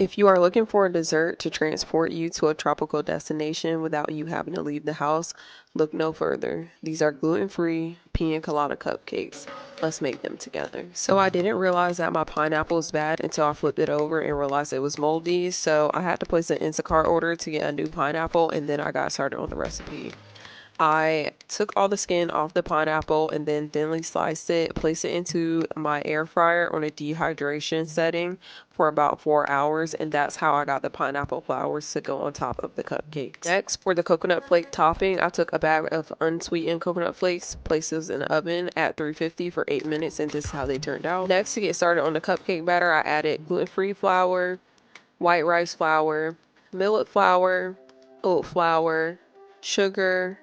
If you are looking for a dessert to transport you to a tropical destination without you having to leave the house, look no further. These are gluten-free pina colada cupcakes. Let's make them together. So I didn't realize that my pineapple was bad until I flipped it over and realized it was moldy. So I had to place an Instacart order to get a new pineapple, and then I got started on the recipe. I took all the skin off the pineapple and then thinly sliced it, placed it into my air fryer on a dehydration setting for about 4 hours, and that's how I got the pineapple flowers to go on top of the cupcakes. Next, for the coconut flake topping, I took a bag of unsweetened coconut flakes, placed those in the oven at 350 for 8 minutes, and this is how they turned out. Next, to get started on the cupcake batter, I added gluten-free flour, white rice flour, millet flour, oat flour, sugar,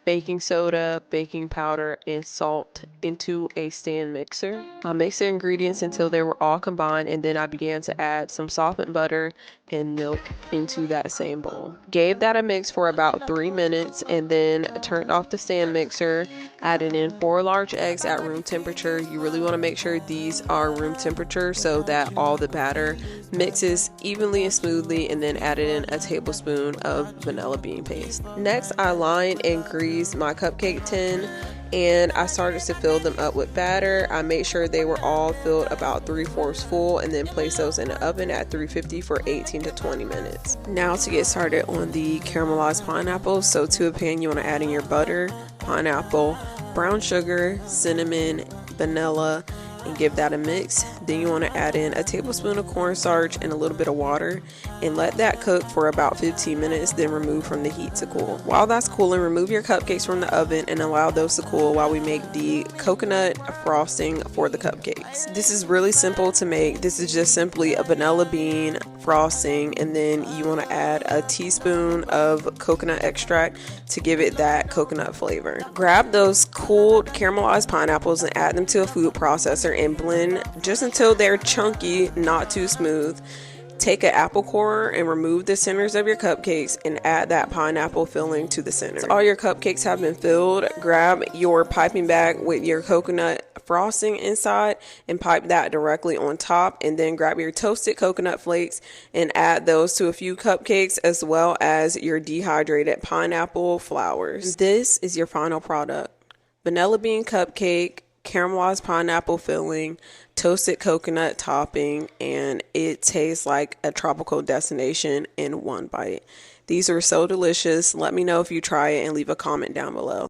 baking soda, baking powder, and salt into a stand mixer. I mixed the ingredients until they were all combined, and then I began to add some softened butter and milk into that same bowl. Gave that a mix for about 3 minutes and then turned off the stand mixer, added in 4 large eggs at room temperature. You really want to make sure these are room temperature so that all the batter mixes evenly and smoothly, and then added in a tablespoon of vanilla bean paste. Next, I lined and greased my cupcake tin, and I started to fill them up with batter. I made sure they were all filled about 3/4 full, and then placed those in the oven at 350 for 18 to 20 minutes. Now to get started on the caramelized pineapple. So to a pan, you want to add in your butter, pineapple, brown sugar, cinnamon, vanilla, and give that a mix. Then you want to add in a tablespoon of cornstarch and a little bit of water, and let that cook for about 15 minutes, then remove from the heat to cool. While that's cooling, remove your cupcakes from the oven and allow those to cool while we make the coconut frosting for the cupcakes. This is really simple to make. This is just simply a vanilla bean frosting, and then you want to add a teaspoon of coconut extract to give it that coconut flavor. Grab those cooled caramelized pineapples and add them to a food processor and blend just until they're chunky, not too smooth. Take an apple core and remove the centers of your cupcakes and add that pineapple filling to the center. So all your cupcakes have been filled. Grab your piping bag with your coconut frosting inside and pipe that directly on top, and then grab your toasted coconut flakes and add those to a few cupcakes, as well as your dehydrated pineapple flowers. This is your final product: vanilla bean cupcake, caramelized pineapple filling, toasted coconut topping, and it tastes like a tropical destination in one bite. These are so delicious. Let me know if you try it and leave a comment down below.